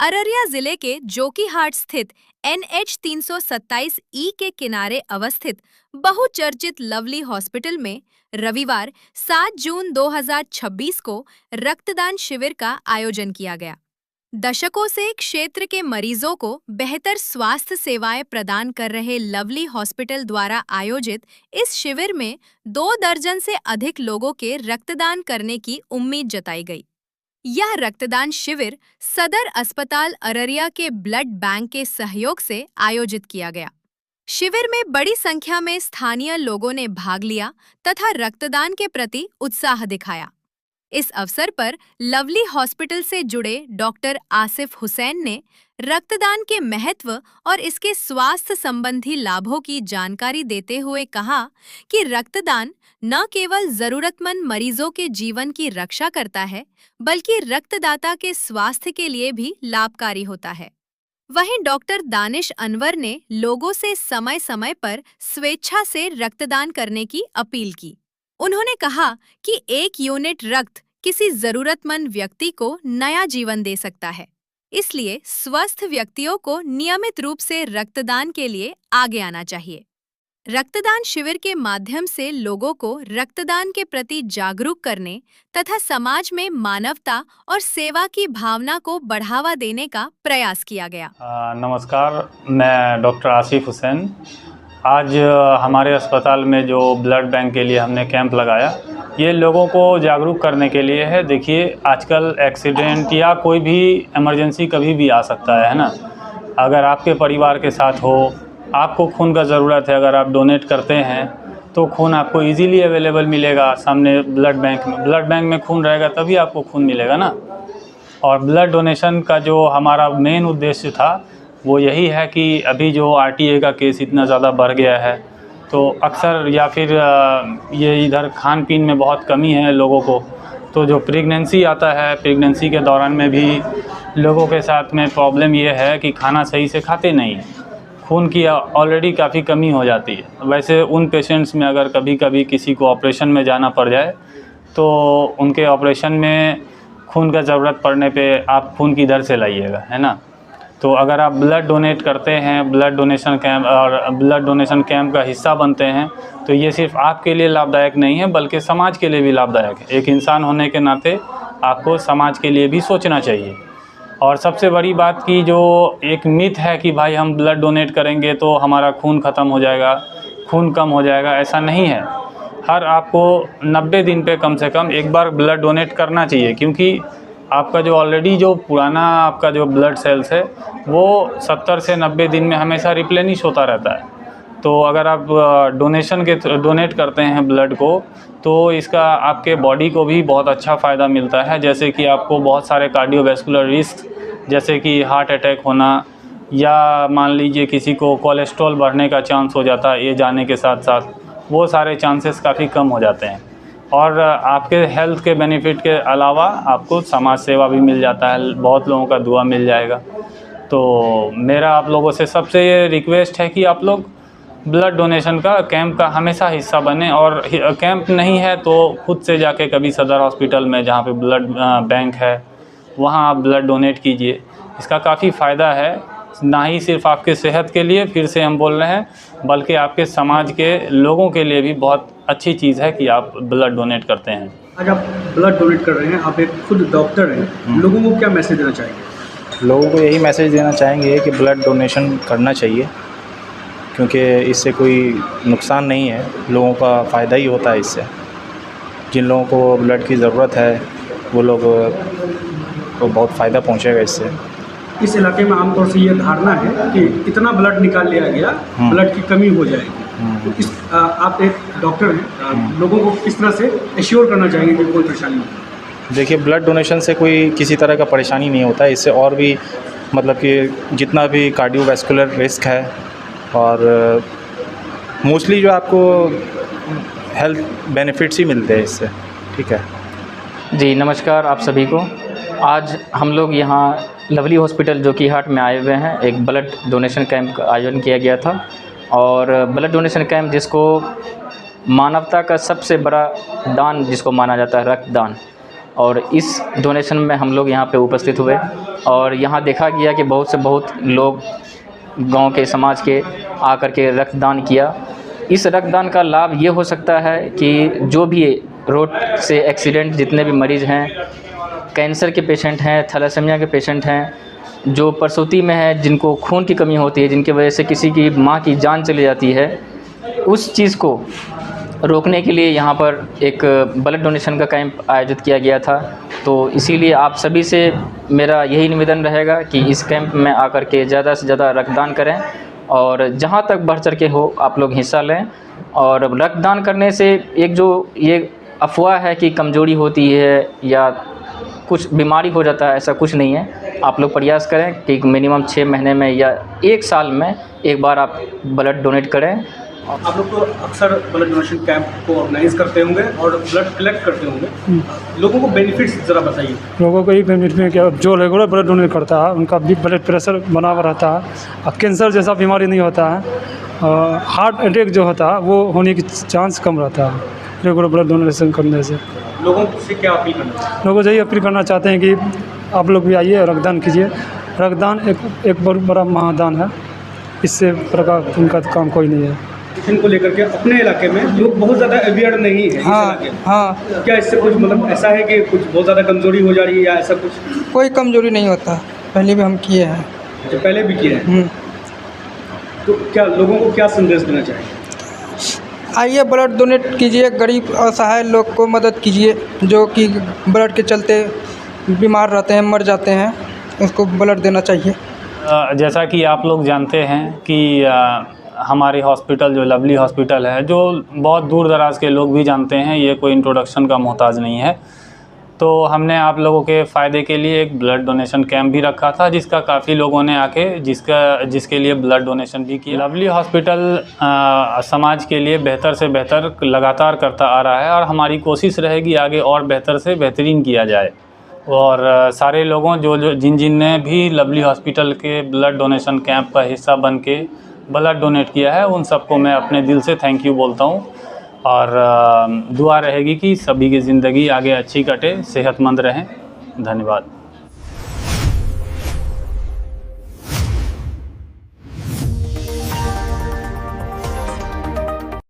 अररिया जिले के जोकीहाट स्थित NH 327E के किनारे अवस्थित बहुचर्चित लवली हॉस्पिटल में रविवार 7 जून 2026 को रक्तदान शिविर का आयोजन किया गया। दशकों से क्षेत्र के मरीजों को बेहतर स्वास्थ्य सेवाएं प्रदान कर रहे लवली हॉस्पिटल द्वारा आयोजित इस शिविर में 2 दर्जन से अधिक लोगों के रक्तदान करने की उम्मीद जताई गई। यह रक्तदान शिविर सदर अस्पताल अररिया के ब्लड बैंक के सहयोग से आयोजित किया गया। शिविर में बड़ी संख्या में स्थानीय लोगों ने भाग लिया तथा रक्तदान के प्रति उत्साह दिखाया। इस अवसर पर लवली हॉस्पिटल से जुड़े डॉक्टर आसिफ हुसैन ने रक्तदान के महत्व और इसके स्वास्थ्य संबंधी लाभों की जानकारी देते हुए कहा कि रक्तदान न केवल जरूरतमंद मरीजों के जीवन की रक्षा करता है, बल्कि रक्तदाता के स्वास्थ्य के लिए भी लाभकारी होता है। वहीं डॉक्टर दानिश अनवर ने लोगों से समय समय पर स्वेच्छा से रक्तदान करने की अपील की। उन्होंने कहा कि 1 यूनिट रक्त किसी जरूरतमंद व्यक्ति को नया जीवन दे सकता है, इसलिए स्वस्थ व्यक्तियों को नियमित रूप से रक्तदान के लिए आगे आना चाहिए। रक्तदान शिविर के माध्यम से लोगों को रक्तदान के प्रति जागरूक करने तथा समाज में मानवता और सेवा की भावना को बढ़ावा देने का प्रयास किया गया। नमस्कार, मैं डॉक्टर आसिफ हुसैन। आज हमारे अस्पताल में जो ब्लड बैंक के लिए हमने कैंप लगाया, ये लोगों को जागरूक करने के लिए है। देखिए, आजकल एक्सीडेंट या कोई भी इमरजेंसी कभी भी आ सकता है ना। अगर आपके परिवार के साथ हो, आपको खून का ज़रूरत है, अगर आप डोनेट करते हैं तो खून आपको इजीली अवेलेबल मिलेगा सामने ब्लड बैंक में। ब्लड बैंक में खून रहेगा तभी आपको खून मिलेगा ना। और ब्लड डोनेशन का जो हमारा मेन उद्देश्य था वो यही है कि अभी जो RTA का केस इतना ज़्यादा बढ़ गया है, तो अक्सर या फिर ये इधर खान पीन में बहुत कमी है लोगों को, तो जो प्रेगनेंसी आता है, प्रेगनेंसी के दौरान में भी लोगों के साथ में प्रॉब्लम ये है कि खाना सही से खाते नहीं हैं, खून की ऑलरेडी काफ़ी कमी हो जाती है। वैसे उन पेशेंट्स में अगर कभी कभी किसी को ऑपरेशन में जाना पड़ जाए तो उनके ऑपरेशन में खून का ज़रूरत पड़ने पे आप खून किधर से लाइएगा, है ना। तो अगर आप ब्लड डोनेट करते हैं, ब्लड डोनेशन कैंप और ब्लड डोनेशन कैंप का हिस्सा बनते हैं, तो ये सिर्फ आपके लिए लाभदायक नहीं है बल्कि समाज के लिए भी लाभदायक है। एक इंसान होने के नाते आपको समाज के लिए भी सोचना चाहिए। और सबसे बड़ी बात की जो एक मिथ है कि भाई हम ब्लड डोनेट करेंगे तो हमारा खून ख़त्म हो जाएगा, खून कम हो जाएगा, ऐसा नहीं है। हर आपको 90 दिन पे कम से कम एक बार ब्लड डोनेट करना चाहिए, क्योंकि आपका जो ऑलरेडी जो पुराना आपका जो ब्लड सेल्स है वो 70 से 90 दिन में हमेशा रिप्लेनिश होता रहता है। तो अगर आप डोनेट करते हैं ब्लड को, तो इसका आपके बॉडी को भी बहुत अच्छा फ़ायदा मिलता है। जैसे कि आपको बहुत सारे कार्डियोवैस्कुलर रिस्क, जैसे कि हार्ट अटैक होना, या मान लीजिए किसी को कोलेस्ट्रॉल बढ़ने का चांस हो जाता है, ये जाने के साथ साथ वो सारे चांसेस काफ़ी कम हो जाते हैं। और आपके हेल्थ के बेनिफिट के अलावा आपको समाज सेवा भी मिल जाता है, बहुत लोगों का दुआ मिल जाएगा। तो मेरा आप लोगों से सबसे ये रिक्वेस्ट है कि आप लोग ब्लड डोनेशन का कैंप का हमेशा हिस्सा बने, और कैंप नहीं है तो खुद से जाके कभी सदर हॉस्पिटल में जहाँ पे ब्लड बैंक है वहाँ आप ब्लड डोनेट कीजिए। इसका काफ़ी फ़ायदा है, ना ही सिर्फ आपके सेहत के लिए फिर से हम बोल रहे हैं, बल्कि आपके समाज के लोगों के लिए भी बहुत अच्छी चीज़ है कि आप ब्लड डोनेट करते हैं। आज आप ब्लड डोनेट कर रहे हैं, आप एक खुद डॉक्टर हैं, लोगों को क्या मैसेज देना चाहेंगे? लोगों को यही मैसेज देना चाहेंगे कि ब्लड डोनेशन करना चाहिए, क्योंकि इससे कोई नुकसान नहीं है, लोगों का फ़ायदा ही होता है इससे। जिन लोगों को ब्लड की ज़रूरत है वो लोग को बहुत फ़ायदा पहुंचेगा इससे। इस इलाके में आमतौर से ये धारणा है कि इतना ब्लड निकाल लिया गया, ब्लड की कमी हो जाएगी। तो आप एक डॉक्टर हैं, लोगों को किस तरह से एश्योर करना चाहेंगे कि कोई परेशानी नहीं? देखिए, ब्लड डोनेशन से कोई किसी तरह का परेशानी नहीं होता है। इससे और भी मतलब कि जितना भी कार्डियोवैस्कुलर रिस्क है और मोस्टली जो आपको हेल्थ बेनिफिट्स ही मिलते हैं इससे। ठीक है जी, नमस्कार आप सभी को। आज हम लोग यहाँ लवली हॉस्पिटल जोकीहाट में आए हुए हैं। एक ब्लड डोनेशन कैंप का आयोजन किया गया था, और ब्लड डोनेशन कैंप जिसको मानवता का सबसे बड़ा दान जिसको माना जाता है, रक्तदान, और इस डोनेशन में हम लोग यहाँ पे उपस्थित हुए और यहाँ देखा गया कि बहुत से बहुत लोग गांव के समाज के आकर के रक्तदान किया। इस रक्तदान का लाभ ये हो सकता है कि जो भी रोड से एक्सीडेंट जितने भी मरीज़ हैं, कैंसर के पेशेंट हैं, थैलेसीमिया के पेशेंट हैं, जो प्रसूति में है, जिनको खून की कमी होती है, जिनकी वजह से किसी की माँ की जान चली जाती है, उस चीज़ को रोकने के लिए यहाँ पर एक ब्लड डोनेशन का कैंप आयोजित किया गया था। तो इसीलिए आप सभी से मेरा यही निवेदन रहेगा कि इस कैंप में आकर के ज़्यादा से ज़्यादा रक्तदान करें और जहाँ तक बढ़ चढ़ के हो आप लोग हिस्सा लें। और रक्तदान करने से एक जो ये अफवाह है कि कमज़ोरी होती है या कुछ बीमारी हो जाता है, ऐसा कुछ नहीं है। आप लोग प्रयास करें कि मिनिमम 6 महीने में या 1 साल में एक बार आप ब्लड डोनेट करें। आप लोग तो अक्सर ब्लड डोनेशन कैंप को ऑर्गेनाइज करते होंगे और ब्लड कलेक्ट करते होंगे, लोगों को बेनिफिट्स ज़रा बताइए। लोगों को ये बेनिफिट में क्या, जो रेगुलर ब्लड डोनेट करता है उनका भी ब्लड प्रेशर बना हुआ रहता है और कैंसर जैसा बीमारी नहीं होता है। हार्ट अटैक जो होता है वो होने की चांस कम रहता है रेगुलर ब्लड डोनेशन करने से। लोगों से क्या अपील करना है? लोगों से यही अपील करना चाहते हैं कि आप लोग भी आइए, रक्तदान कीजिए। रक्तदान एक बहुत बड़ा महादान है, इससे प्रकार उनका काम कोई नहीं है। इनको लेकर के अपने इलाके में लोग बहुत ज़्यादा अवेयर नहीं है। हाँ, क्या इससे कुछ मतलब ऐसा है कि कुछ बहुत ज़्यादा कमजोरी हो जा रही है या ऐसा कुछ? कोई कमजोरी नहीं होता, पहले भी हम किए हैं। जो पहले भी किए हैं, तो क्या लोगों को क्या संदेश देना चाहिए? आइए ब्लड डोनेट कीजिए, गरीब असहाय लोग को मदद कीजिए जो कि ब्लड के चलते बीमार रहते हैं, मर जाते हैं, उसको ब्लड देना चाहिए। जैसा कि आप लोग जानते हैं कि हमारी हॉस्पिटल जो लवली हॉस्पिटल है, जो बहुत दूर दराज के लोग भी जानते हैं, ये कोई इंट्रोडक्शन का मोहताज नहीं है। तो हमने आप लोगों के फ़ायदे के लिए एक ब्लड डोनेशन कैंप भी रखा था, जिसका काफ़ी लोगों ने आके जिसके लिए ब्लड डोनेशन भी किया। लवली हॉस्पिटल समाज के लिए बेहतर से बेहतर लगातार करता आ रहा है और हमारी कोशिश रहेगी आगे और बेहतर से बेहतरीन किया जाए। और सारे लोगों जिन ने भी लवली हॉस्पिटल के ब्लड डोनेशन कैंप का हिस्सा बन के ब्लड डोनेट किया है, उन सबको मैं अपने दिल से थैंक यू बोलता हूँ। और दुआ रहेगी कि सभी की ज़िंदगी आगे अच्छी कटे, सेहतमंद रहें। धन्यवाद।